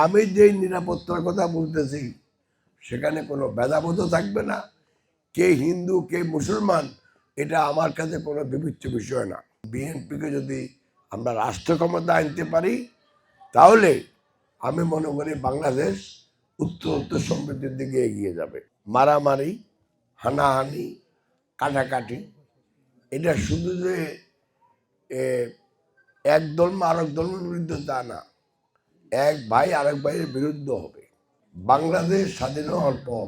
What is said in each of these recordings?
আমি যেই নিরাপত্তার কথা বলতেছি সেখানে কোনো ভেদাভেদও থাকবে না। কে হিন্দু কে মুসলমান এটা আমার কাছে কোনো বিবেচ্য বিষয় না। বিএনপিকে যদি আমরা রাষ্ট্র ক্ষমতা আনতে পারি তাহলে আমি মনে করি বাংলাদেশ উত্তর সমৃদ্ধির দিকে এগিয়ে যাবে। মারামারি, হানাহানি, কাটাকাটি এটা শুধু যে এক ধর্ম আরেক ধর্মের বিরুদ্ধে তা না, এক ভাই আরেক ভাইয়ের বিরুদ্ধে হবে। বাংলাদেশ স্বাধীন হওয়ার পর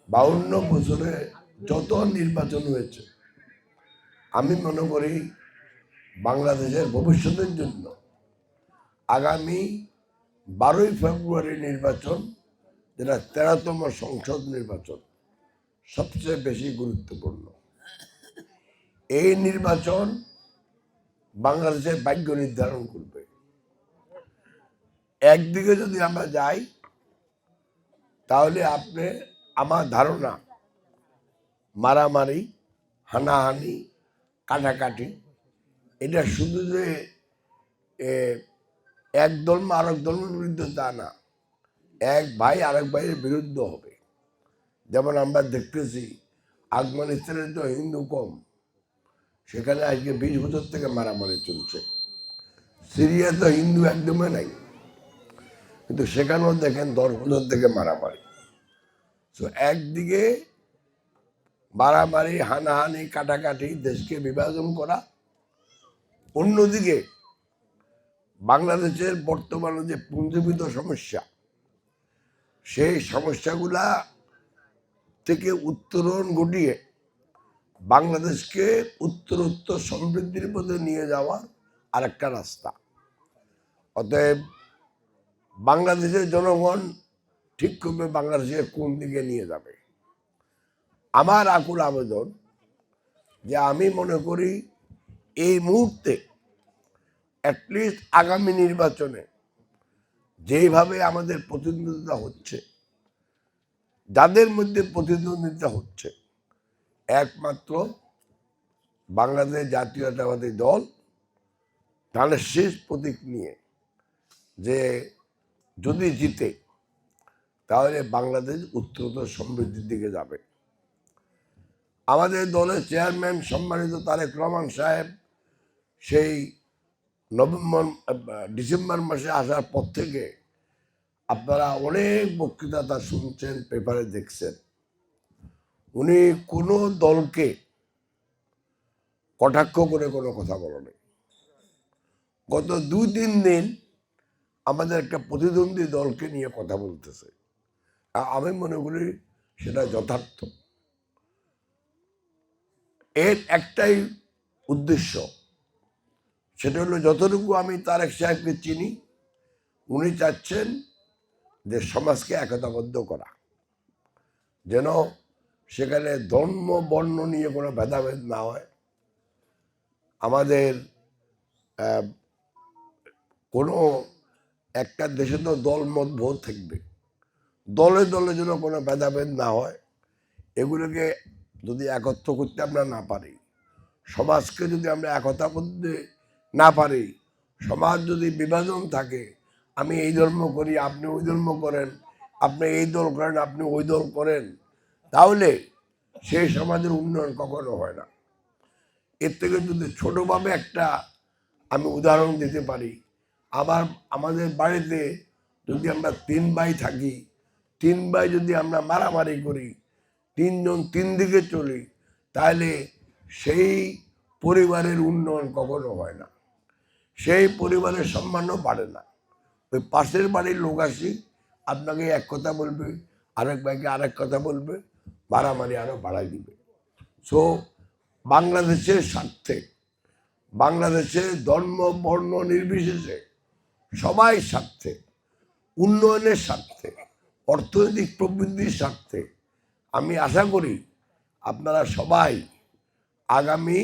52 বছরে যত নির্বাচন হয়েছে আমি মনে করি বাংলাদেশের ভবিষ্যতের জন্য আগামী 12ই ফেব্রুয়ারি নির্বাচন, যেটা 13তম সংসদ নির্বাচন, সবচেয়ে বেশি গুরুত্বপূর্ণ। এই নির্বাচন বাংলাদেশের ভাগ্য নির্ধারণ করবে। একদিকে যদি আমরা যাই তাহলে আমার ধারণা মারামারি, হানাহানি, কাটাকাটি এটা শুধু যে এক ধর্ম আরেক ধর্মের বিরুদ্ধে তা না, এক ভাই আরেক ভাইয়ের বিরুদ্ধে হবে। যেমন আমরা দেখতেছি আফগানিস্তানের তো হিন্দু কম, সেখানে আজকে 20 বছর থেকে মারামারি চলছে। সিরিয়া তো হিন্দু একদমই নাই, কিন্তু সেখানেও দেখেন 10 বছর থেকে মারামারি। তো একদিকে মারামারি, হানাহানি, কাটাকাটি, দেশকে বিভাজন করা, অন্যদিকে বাংলাদেশের বর্তমানে যে পুঞ্জীভূত সমস্যা, সেই সমস্যাগুলা থেকে উত্তরণ ঘটিয়ে বাংলাদেশকে উত্তরোত্তর সমৃদ্ধির পথে নিয়ে যাওয়ার আরেকটা রাস্তা। অতএব বাংলাদেশের জনগণ ঠিক করবে বাংলাদেশের কোন দিকে নিয়ে যাবে। আমার আকুল আবেদন যে আমি মনে করি এই মুহূর্তে অ্যাটলিস্ট আগামী নির্বাচনে যেভাবে আমাদের প্রতিদ্বন্দ্বিতা হচ্ছে, যাদের মধ্যে প্রতিদ্বন্দ্বিতা হচ্ছে, একমাত্র বাংলাদেশ জাতীয়তাবাদী দল তাহলে শেষ প্রতীক নিয়ে যে যদি জিতে তাহলে বাংলাদেশ উত্তরোত্তর সমৃদ্ধির দিকে যাবে। আমাদের দলের চেয়ারম্যান সম্মানিত তারেক রহমান সাহেব সেই ডিসেম্বর মাসে আসার পর থেকে আপনারা অনেক বক্তৃতা তা শুনছেন, পেপারে দেখছেন। উনি কোনো দলকে কটাক্ষ করে কোনো কথা বলেনি। গত 2-3 দিন আমাদের একটা প্রতিদ্বন্দ্বী দলকে নিয়ে কথা বলতেছে। আমি মনে করি সেটা যথার্থ। এর একটাই উদ্দেশ্য, সেটা হলো যতটুকু আমি তারেক সাহেবকে চিনি, উনি চাচ্ছেন যে সমাজকে একতাবদ্ধ করা, যেন সেখানে ধর্ম বর্ণ নিয়ে কোনো ভেদাভেদ না হয়। আমাদের কোনো একটা দেশে তো দল মত ভোট থাকবে, দলে দলে যেন কোনো ভেদাভেদ না হয়। এগুলোকে যদি একত্র করতে আমরা না পারি, সমাজকে যদি আমরা একতা করতে না পারি, সমাজ যদি বিভাজন থাকে, আমি এই ধর্ম করি আপনি ওই ধর্ম করেন, আপনি এই দল করেন আপনি ওই দল করেন, তাহলে সেই সমাজের উন্নয়ন কখনো হয় না। এর থেকে যদি ছোটোভাবে একটা আমি উদাহরণ দিতে পারি, আমাদের বাড়িতে যদি আমরা 3 ভাই থাকি, 3 ভাই যদি আমরা মারামারি করি, 3 জন 3 দিকে চলি, তাহলে সেই পরিবারের উন্নয়ন কখনো হয় না, সেই পরিবারের সম্মানও বাড়ে না। ওই পাশের বাড়ির লোক আসি আপনাকে এক কথা বলবে, আরেক ভাইকে আরেক কথা বলবে, মারামারি আরও বাড়াই দিবে। সো বাংলাদেশের স্বার্থে, বাংলাদেশে ধর্ম বর্ণ নির্বিশেষে সবাই স্বার্থে, উন্নয়নের স্বার্থে, অর্থনৈতিক প্রবৃদ্ধির স্বার্থে আমি আশা করি আপনারা সবাই আগামী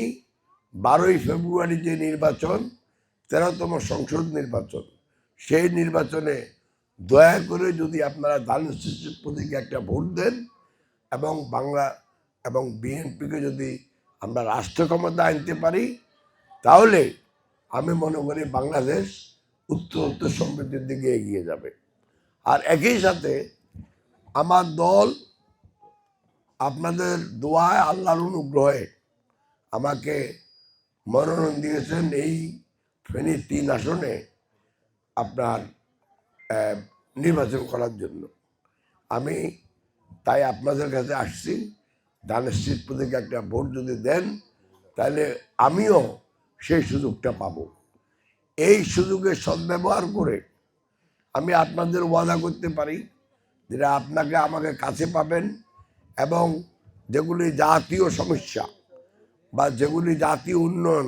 12ই ফেব্রুয়ারি যে নির্বাচন, 13তম সংসদ নির্বাচন, সেই নির্বাচনে দয়া করে যদি আপনারা ধানের শীষের প্রতীকে একটা ভোট দেন এবং বিএনপিকে যদি আমরা রাষ্ট্র ক্ষমতা আনতে পারি, তাহলে আমি মনে করি বাংলাদেশ উত্তর সমৃদ্ধির দিকে এগিয়ে যাবে। আর একই সাথে আমার দল আপনাদের দোয়ায়, আল্লাহর অনুগ্রহে আমাকে মনোনয়ন দিয়েছেন এই ফেনী 3 আসনে আপনার নির্বাচন করার জন্য। আমি তাই আপনাদের কাছে আসছি, ধানের শীত প্রতীকে একটা ভোট যদি দেন তাহলে আমিও সেই সুযোগটা পাবো। এই সুযোগের সদ্ব্যবহার করে আমি আপনাদের ওয়াদা করতে পারি যেটা আপনাকে আমাকে কাছে পাবেন, এবং যেগুলি জাতীয় সমস্যা বা যেগুলি জাতীয় উন্নয়ন,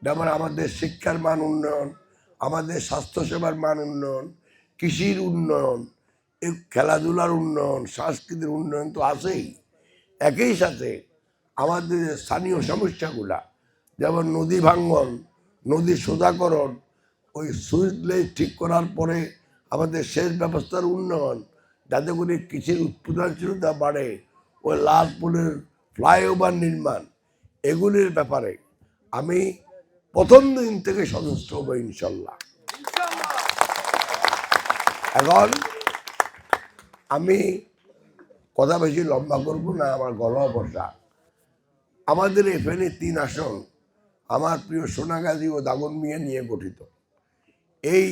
যেমন আমাদের শিক্ষার মান উন্নয়ন, আমাদের স্বাস্থ্যসেবার মান উন্নয়ন, কৃষির উন্নয়ন, এই খেলাধুলার উন্নয়ন, সংস্কৃতির উন্নয়ন তো আছেই। একই সাথে আমাদের স্থানীয় সমস্যাগুলা, যেমন নদী ভাঙ্গন, নদী সোজাকরণ, ওই সুইচ লাইট ঠিক করার পরে আমাদের সেচ ব্যবস্থার উন্নয়ন, যাতে করে কৃষির উৎপাদনশীলতা বাড়ে, ওই লালপুরের ফ্লাইওভার নির্মাণ, এগুলির ব্যাপারে আমি প্রথম দিন থেকে সদস্য হব ইনশাল্লাহ। এখন আমি কথা বেশি লম্বা করব না, আমার গলা বসা। আমাদের এই ফেনী 3 আসন আমার প্রিয় সোনাগাজী ও দাগনভূঞা নিয়ে গঠিত। এই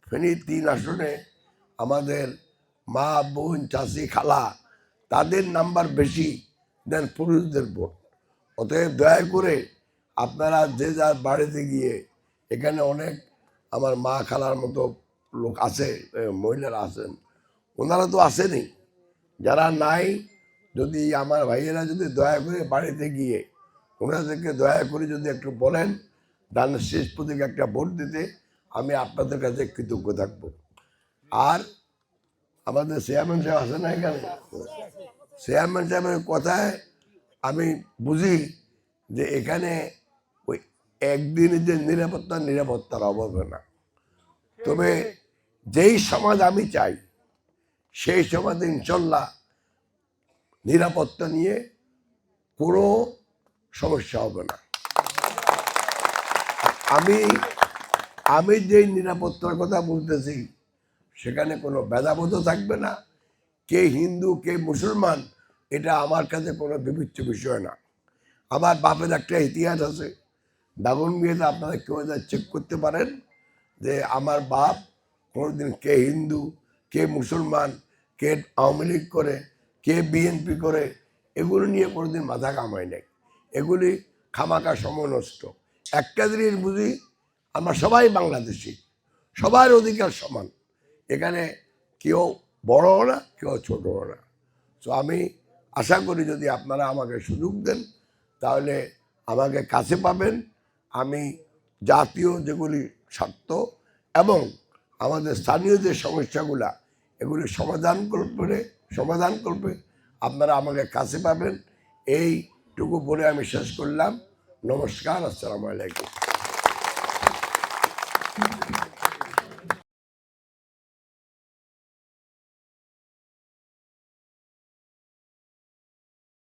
ফেনী 3 আসনে আমাদের মা, বোন, চাচি, খালা তাদের নাম্বার বেশি দেন পুরুষদের ভোট। অতএব দয়া করে আপনারা যে যার বাড়িতে গিয়ে, এখানে অনেক আমার মা খালার মতো লোক আছে, মহিলারা আছেন, ওনারা তো আসেনি, যারা নাই, যদি আমার ভাইয়েরা যদি দয়া করে বাড়িতে গিয়ে ওনাদেরকে দয়া করে যদি একটু বলেন ধানের শেষ প্রতীকে একটা ভোট দিতে, আমি আপনাদের কাছে কৃতজ্ঞ থাকবো। আর আমাদের চেয়ারম্যান সাহেব আছে না এখানে, চেয়ারম্যান সাহেবের কথায় আমি বুঝি যে এখানে ওই একদিনের যে নিরাপত্তার অভাব না। তবে যেই সমাজ আমি চাই সেই সমাজে ইনশাল্লাহ নিরাপত্তা নিয়ে কোনো সমস্যা হবে না। আমি যেই নিরাপত্তার কথা বলতেছি সেখানে কোনো ভেদাভেদ থাকবে না। কে হিন্দু কে মুসলমান এটা আমার কাছে কোনো বিবেচ্য বিষয় না। আমার বাপের একটা ইতিহাস আছে, দাগনভূঞাতে আপনারা কেউ চেক করতে পারেন যে আমার বাপ কোনোদিন কে হিন্দু কে মুসলমান, কে আওয়ামী লীগ করে, কে বিএনপি করে, এগুলো নিয়ে কোনোদিন মাথা কামাই নাই। এগুলি খামাকা সময় নষ্ট। একটা জিনিস বুঝি, আমরা সবাই বাংলাদেশি, সবার অধিকার সমান, এখানে কেউ বড় না কেউ ছোট না। তো আমি আশা করি যদি আপনারা আমাকে সুযোগ দেন তাহলে আমাকে কাছে পাবেন। আমি জাতীয় যেগুলি স্বার্থ এবং আমাদের স্থানীয় যে সমস্যাগুলা, এগুলি সমাধান করবে আপনারা আমাকে কাছে পাবেন। এইটুকু বলে আমি শেষ করলাম। নমস্কার, আসসালামু আলাইকুম।